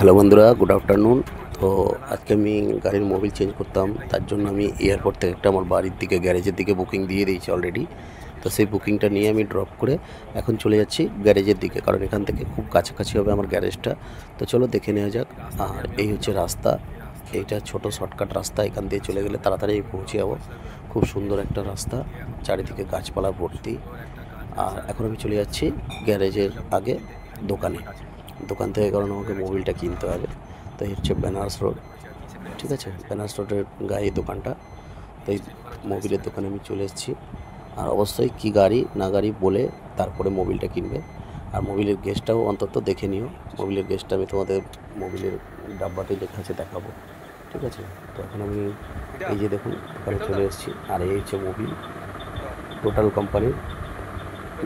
Hello বন্ধুরা, good afternoon. তো আজকে আমি গাড়ির মোবিল চেঞ্জ করতাম, তার জন্য আমি এয়ারপোর্ট থেকে একটা আমার বাড়ির দিকে গ্যারেজের দিকে বুকিং দিয়ে দিয়েছি অলরেডি। তো সেই বুকিংটা নিয়ে আমি ড্রপ করে এখন চলে যাচ্ছি গ্যারেজের দিকে, কারণ এখান থেকে খুব কাছাকাছি হবে আমার গ্যারেজটা। তো চলো দেখে নেওয়া যাক। আর এই হচ্ছে রাস্তা, এইটা ছোট শর্টকাট রাস্তা, এখান দিয়ে চলে গেলে তাড়াতাড়ি পৌঁছে যাবো। খুব সুন্দর একটা রাস্তা, চারিদিকে গাছপালা ভর্তি। আর এখন আমি চলে যাচ্ছি গ্যারেজের আগে দোকানে। দোকান থেকে কারণ আমাকে মোবিলটা কিনতে হবে। তো এই হচ্ছে বেনারস রোড, ঠিক আছে, বেনারস রোডের গায়ে দোকানটা। তো এই মোবিলের দোকানে আমি চলে এসেছি। আর অবশ্যই কি গাড়ি না গাড়ি বলে তারপরে মোবিলটা কিনবে। আর মোবিলের গ্যাসটাও অন্তত দেখে নিও। মোবিলের গ্যাসটা আমি তোমাদের মোবিলের ডাব্বাতে লেখা আছে দেখাবো, ঠিক আছে। তো এখন আমি এই যে দেখুন দোকানে চলে এসেছি। আর এই হচ্ছে মোবিল টোটাল কোম্পানির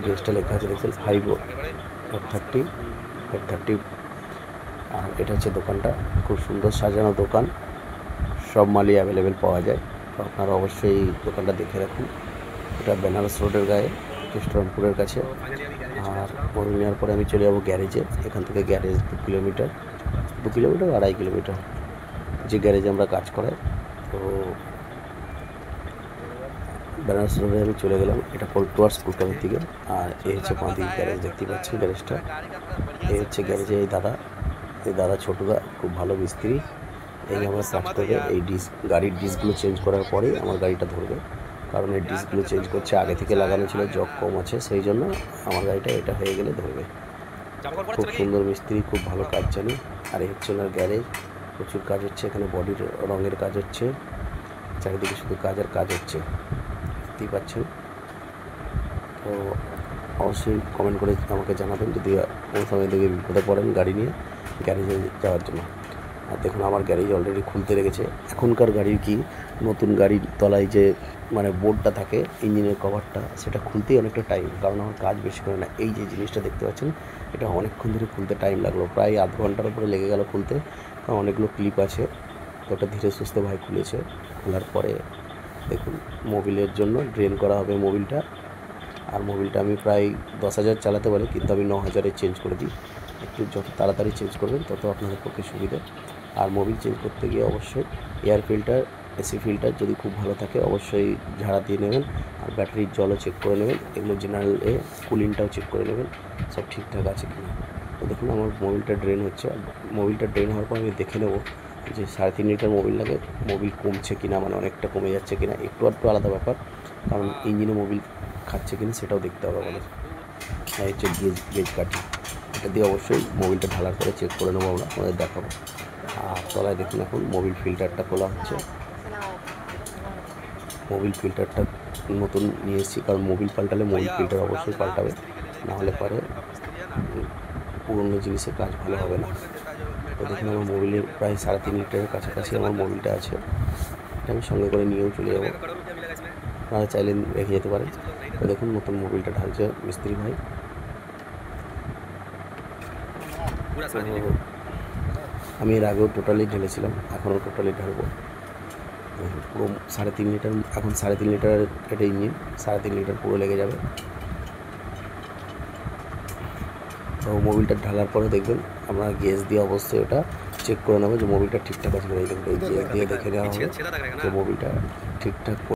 গ্যাসটা লেখা আছে, দেখছেন 530 আর এটা হচ্ছে দোকানটা। খুব সুন্দর সাজানো দোকান, সব মালই অ্যাভেলেবেল পাওয়া যায়। তো আপনারা অবশ্যই দোকানটা দেখে রাখুন। এটা বেনারস রোডের গায়ে, রেস্টুরেন্টপুরের কাছে। আর মোবিল নেওয়ার পরে আমি চলে যাবো গ্যারেজে। এখান থেকে গ্যারেজ 2 কিলোমিটার 2 কিলোমিটার 2.5 কিলোমিটার যে গ্যারেজে আমরা কাজ করাই। তো বেনারস রোডে আমি চলে গেলাম, এটা টুয়ার্ডস কলকাতার দিকে। আর এই হচ্ছে বাঁদিক গ্যারেজ, দেখতে পাচ্ছি গ্যারেজটা। এই হচ্ছে গ্যারেজে এই দাদা ছোটদা, খুব ভালো মিস্ত্রি। এই আমার কাজ করবে, এই গাড়ির ডিস্কগুলো চেঞ্জ করার পরেই আমার গাড়িটা ধরবে। কারণ এই ডিস্কগুলো চেঞ্জ করছে, আগে থেকে লাগানো ছিল, জগ কম আছে, সেই জন্য আমার গাড়িটা এটা হয়ে গেলে ধরবে। খুব সুন্দর মিস্ত্রি, খুব ভালো কাজ জানি। আর এই হচ্ছে ওনার গ্যারেজ, প্রচুর কাজ হচ্ছে এখানে, বডির রঙের কাজ হচ্ছে, চারিদিকে শুধু কাজ আর কাজ হচ্ছে, দেখতেই পাচ্ছেন। তো অবশ্যই কমেন্ট করে আমাকে জানাবেন যদি কোনো সময় দেখে বিপদে পড়েন গাড়ি নিয়ে গ্যারেজে যাওয়ার জন্য। আর দেখুন আমার গ্যারেজ অলরেডি খুলতে লেগেছে। এখনকার গাড়ির কি, নতুন গাড়ির তলায় যে মানে বোর্ডটা থাকে ইঞ্জিনের কভারটা, সেটা খুলতেই অনেকটা টাইম, কারণ আমার কাজ বেশি করে না। এই যে জিনিসটা দেখতে পাচ্ছেন, এটা অনেকক্ষণ ধরে খুলতে টাইম লাগলো, প্রায় আধ ঘন্টার উপরে লেগে গেল খুলতে। কারণ অনেকগুলো ক্লিপ আছে, তো ওটা ধীরে সুস্থে ভাই খুলেছে। খোলার পরে দেখুন মোবিলের জন্য ড্রেন করা হবে মোবিলটা। আর মোবিলটা আমি প্রায় 10,000 চালাতে পারি, কিন্তু আমি 9,000-এ চেঞ্জ করে দিই। একটু যত তাড়াতাড়ি চেঞ্জ করবেন তত আপনাদের পক্ষে সুবিধা। আর মোবিল চেঞ্জ করতে গিয়ে অবশ্যই এয়ার ফিল্টার, এসি ফিল্টার যদি খুব ভালো থাকে অবশ্যই ঝাড়া দিয়ে নেবেন। আর ব্যাটারির জলও চেক করে নেবেন, এগুলো জেনারেল কুলিংটাও চেক করে নেবেন সব ঠিকঠাক আছে কিনা। তো দেখুন আমার মোবিলটা ড্রেন হচ্ছে। মোবিলটা ড্রেন হওয়ার পর আমি দেখে নেব যে 3.5 লিটার মোবিল লাগে, মোবিল কমছে কিনা, মানে অনেকটা কমে যাচ্ছে কিনা, একটু আলাদা ব্যাপার, কারণ ইঞ্জিনে মোবিল খাচ্ছে কিনা সেটাও দেখতে হবে আমাদের। আর হচ্ছে গেজ কাঠি, এটা দিয়ে অবশ্যই মোবিলটা ঢালার পরে চেক করে নেবো, আমরা আপনাদের দেখাবো। আর তলায় দেখুন এখন মোবিল ফিল্টারটা খোলা হচ্ছে। মোবিল ফিল্টারটা নতুন নিয়ে এসেছি, কারণ মোবিল পাল্টালে মোবিল ফিল্টার অবশ্যই পাল্টাবে, নাহলে পরে পুরনো জিনিসের কাজ ভালো হবে না। তো দেখুন আমার মোবিলের প্রায় 3.5 লিটারের কাছাকাছি আমার মোবিলটা আছে। এটা আমি সঙ্গে করে নিয়েও চলে যাবো, আপনারা চাইলে রেখে যেতে পারেন। তো দেখুন নতুন মোবিলটা ঢালছে মিস্ত্রি ভাই। তো আমি এর আগেও টোটালি ঢেলেছিলাম, এখনও টোটালি ঢালবো। পুরো 3.5 লিটার, এখন 3.5 লিটার এটা ইঞ্জিন, 3.5 লিটার পুরো লেগে যাবে। তো মোবিলটা ঢালার পরে দেখবেন আমরা গ্যাস দিয়ে অবশ্যই ওটা চেক করে নেবো যে মোবিলটা ঠিকঠাক আছে। এই দেখুন এই গ্যাস দিয়ে দেখে নেওয়া হবে যে মোবিলটা ঠিকঠাক